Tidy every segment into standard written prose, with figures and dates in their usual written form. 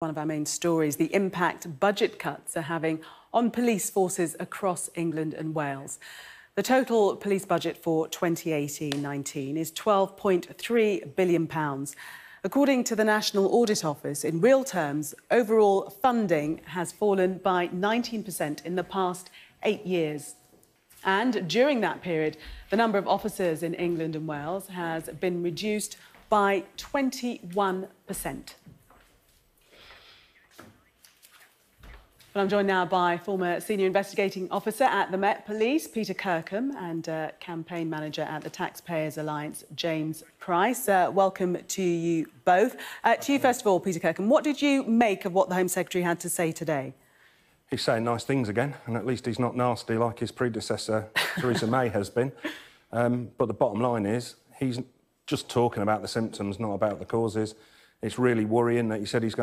One of our main stories, the impact budget cuts are having on police forces across England and Wales. The total police budget for 2018-19 is £12.3 billion. According to the National Audit Office, in real terms, overall funding has fallen by 19% in the past 8 years. And during that period, the number of officers in England and Wales has been reduced by 21%. Well, I'm joined now by former Senior Investigating Officer at the Met Police, Peter Kirkham, and Campaign Manager at the Taxpayers Alliance, James Price. Welcome to you both. To you, first of all, Peter Kirkham, what did you make of what the Home Secretary had to say today? He's saying nice things again, and at least he's not nasty like his predecessor, Theresa May, has been. But the bottom line is, he's just talking about the symptoms, not about the causes. It's really worrying that he said he's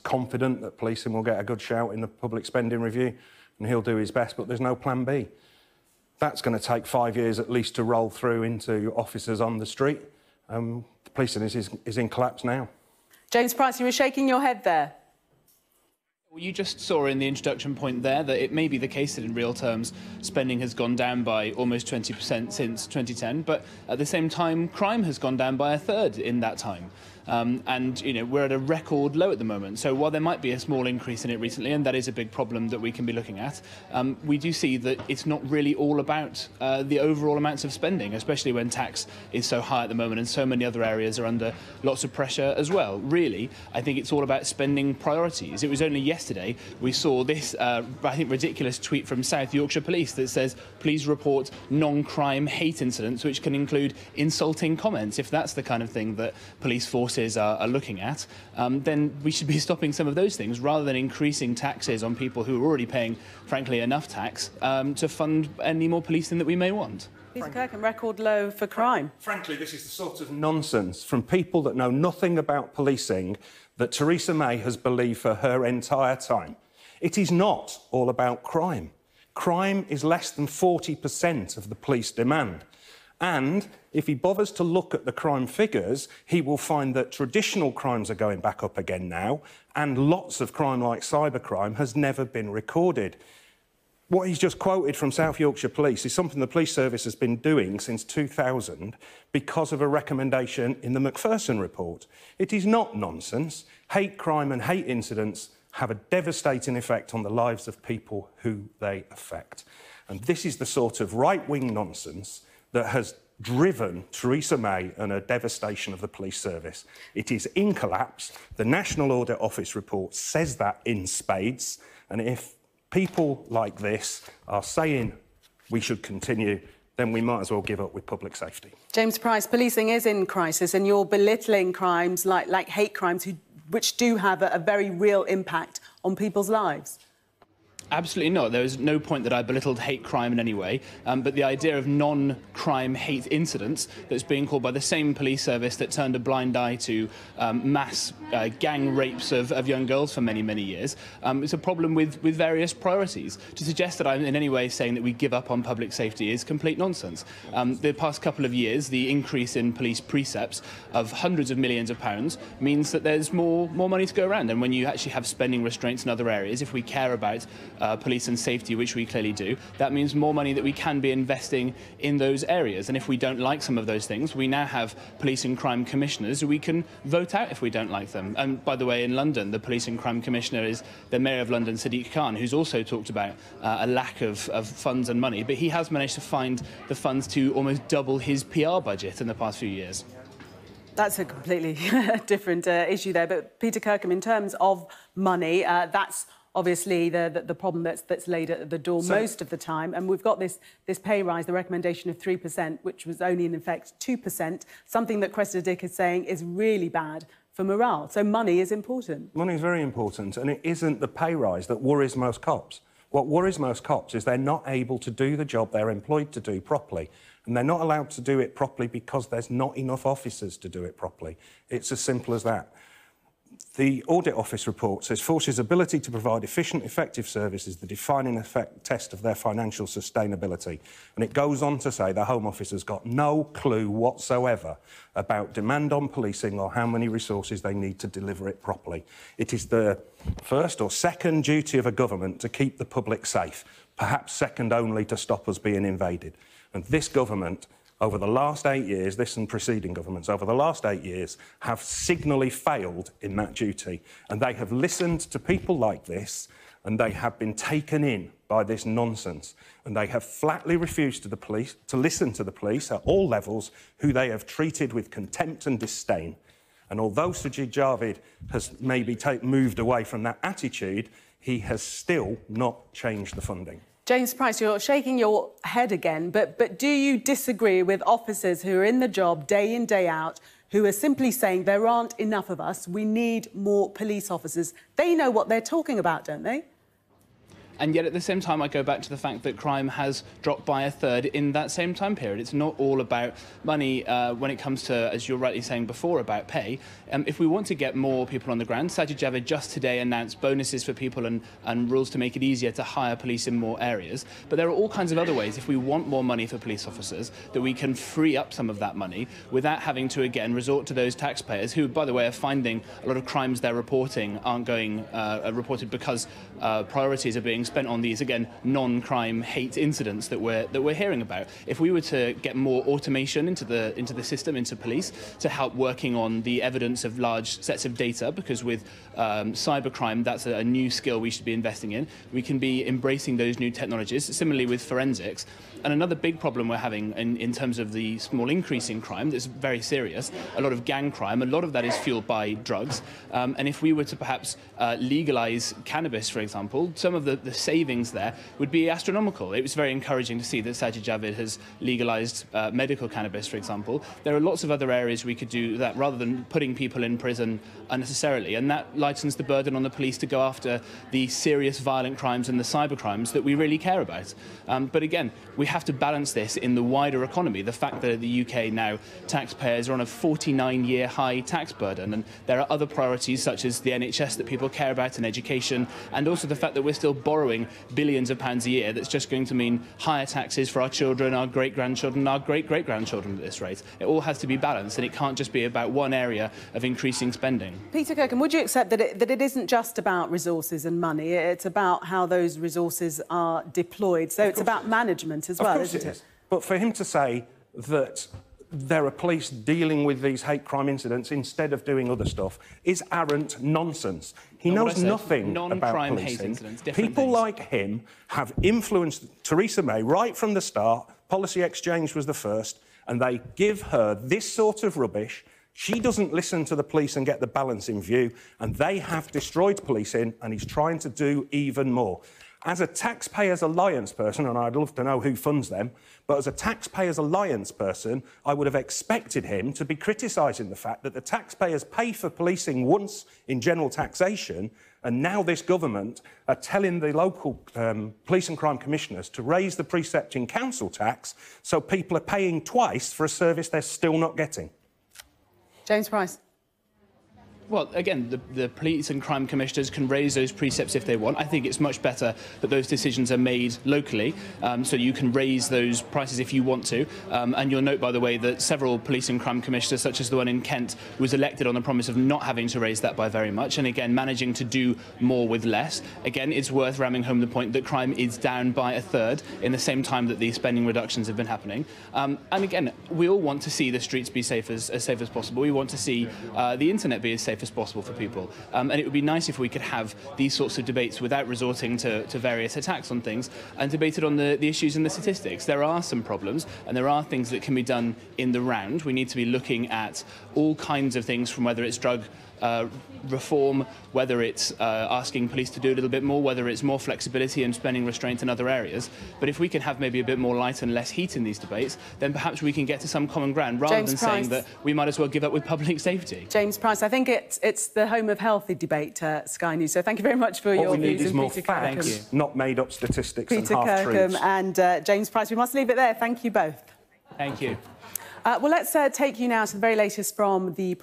confident that policing will get a good shout in the public spending review, and he'll do his best, but there's no plan B. That's going to take 5 years at least to roll through into officers on the street. The policing is in collapse now. James Price, you were shaking your head there. Well, you just saw in the introduction point there that it may be the case that in real terms spending has gone down by almost 20% since 2010, but at the same time crime has gone down by a third in that time. And, you know, we're at a record low at the moment. So while there might be a small increase in it recently, and that is a big problem that we can be looking at, we do see that it's not really all about the overall amounts of spending, especially when tax is so high at the moment and so many other areas are under lots of pressure as well. Really, I think it's all about spending priorities. It was only yesterday we saw this, I think, ridiculous tweet from South Yorkshire Police that says, please report non-crime hate incidents, which can include insulting comments. If that's the kind of thing that police forces are looking at, then we should be stopping some of those things rather than increasing taxes on people who are already paying, frankly, enough tax to fund any more policing that we may want. Peter Kirkham, record low for crime. Frankly, this is the sort of nonsense from people that know nothing about policing that Theresa May has believed for her entire time. It is not all about crime. Crime is less than 40% of the police demand. And if he bothers to look at the crime figures, he will find that traditional crimes are going back up again now, and lots of crime like cybercrime has never been recorded. What he's just quoted from South Yorkshire Police is something the police service has been doing since 2000 because of a recommendation in the Macpherson report. It is not nonsense. Hate crime and hate incidents have a devastating effect on the lives of people who they affect. And this is the sort of right-wing nonsense that has driven Theresa May and her devastation of the police service. It is in collapse. The National Audit Office report says that in spades. And if people like this are saying we should continue, then we might as well give up with public safety. James Price, policing is in crisis, and you're belittling crimes like hate crimes, which do have a very real impact on people's lives. Absolutely not. There is no point that I belittled hate crime in any way, but the idea of non-crime hate incidents that's being called by the same police service that turned a blind eye to mass gang rapes of young girls for many, many years, is a problem with various priorities. To suggest that I'm in any way saying that we give up on public safety is complete nonsense. The past couple of years, the increase in police precepts of hundreds of millions of pounds means that there's more money to go around. And when you actually have spending restraints in other areas, if we care about police and safety, which we clearly do, that means more money that we can be investing in those areas. And if we don't like some of those things, we now have police and crime commissioners who we can vote out if we don't like them. And by the way, in London, the police and crime commissioner is the Mayor of London, Sadiq Khan, who's also talked about a lack of funds and money, but he has managed to find the funds to almost double his PR budget in the past few years. That's a completely different issue there. But Peter Kirkham, in terms of money, that's obviously the problem that's laid at the door most of the time. And we've got this pay rise, the recommendation of 3%, which was only in effect 2%, something that Cressida Dick is saying is really bad for morale. So money is important. Money is very important, and it isn't the pay rise that worries most cops. What worries most cops is they're not able to do the job they're employed to do properly. And they're not allowed to do it properly because there's not enough officers to do it properly. It's as simple as that. The Audit Office report says forces' ability to provide efficient, effective service is the defining test of their financial sustainability. And it goes on to say the Home Office has got no clue whatsoever about demand on policing or how many resources they need to deliver it properly. It is the first or second duty of a government to keep the public safe, perhaps second only to stop us being invaded. And this government, over the last 8 years, this and preceding governments, over the last 8 years, have signally failed in that duty. And they have listened to people like this, and they have been taken in by this nonsense. And they have flatly refused to listen to the police at all levels, who they have treated with contempt and disdain. And although Sajid Javid has maybe moved away from that attitude, he has still not changed the funding. James Price, you're shaking your head again, but do you disagree with officers who are in the job day in, day out, who are simply saying there aren't enough of us, we need more police officers? They know what they're talking about, don't they? And yet, at the same time, I go back to the fact that crime has dropped by a third in that same time period. It's not all about money when it comes to, as you're rightly saying before, about pay. If we want to get more people on the ground, Sajid Javid just today announced bonuses for people and rules to make it easier to hire police in more areas. But there are all kinds of other ways, if we want more money for police officers, that we can free up some of that money without having to, again, resort to those taxpayers who, by the way, are finding a lot of crimes they're reporting aren't going reported because priorities are being spent on these, again, non-crime hate incidents that we're hearing about. If we were to get more automation into the system, into police, to help working on the evidence of large sets of data, because with cybercrime, that's a new skill we should be investing in. We can be embracing those new technologies, similarly with forensics. And another big problem we're having in terms of the small increase in crime that's very serious, a lot of gang crime, a lot of that is fueled by drugs. And if we were to perhaps legalise cannabis, for example, some of the savings there would be astronomical. It was very encouraging to see that Sajid Javid has legalised medical cannabis, for example. There are lots of other areas we could do that rather than putting people in prison unnecessarily, and that lightens the burden on the police to go after the serious violent crimes and the cyber crimes that we really care about. But again, we have to balance this in the wider economy. The fact that in the UK now taxpayers are on a 49-year high tax burden, and there are other priorities such as the NHS that people care about and education, and also the fact that we're still borrowing billions of pounds a year, that's just going to mean higher taxes for our children, our great-grandchildren, our great-great-grandchildren at this rate. It all has to be balanced, and it can't just be about one area of increasing spending. Peter Kirkham, would you accept that it isn't just about resources and money, it's about how those resources are deployed, so it's about management as well, isn't it? But for him to say that there are police dealing with these hate crime incidents instead of doing other stuff is arrant nonsense. He knows nothing about policing. People like him have influenced Theresa May right from the start. Policy Exchange was the first, and they give her this sort of rubbish. She doesn't listen to the police and get the balance in view, and they have destroyed policing, and he's trying to do even more. As a Taxpayers Alliance person, and I'd love to know who funds them, but as a Taxpayers Alliance person, I would have expected him to be criticising the fact that the taxpayers pay for policing once in general taxation, and now this government are telling the local police and crime commissioners to raise the precepting council tax so people are paying twice for a service they're still not getting. James Price. Well, again, the police and crime commissioners can raise those precepts if they want. I think it's much better that those decisions are made locally, so you can raise those prices if you want to. And you'll note, by the way, that several police and crime commissioners, such as the one in Kent, was elected on the promise of not having to raise that by very much, and again, managing to do more with less. Again, it's worth ramming home the point that crime is down by a third in the same time that these spending reductions have been happening. And again, we all want to see the streets be safe as safe as possible. We want to see the internet be as safe as possible for people. And it would be nice if we could have these sorts of debates without resorting to various attacks on things, and debated on the issues and the statistics. There are some problems, and there are things that can be done in the round. We need to be looking at all kinds of things, from whether it's drug reform, whether it's asking police to do a little bit more, whether it's more flexibility and spending restraint in other areas. But if we can have maybe a bit more light and less heat in these debates, then perhaps we can get to some common ground, rather than saying that we might as well give up with public safety. James Price, I think it's the home of healthy debate, Sky News. So thank you very much for your views. What we need is more Peter facts, not made-up statistics Peter and half-truths. Kirkham and James Price. We must leave it there. Thank you both. Thank you. Well, let's take you now to the very latest from the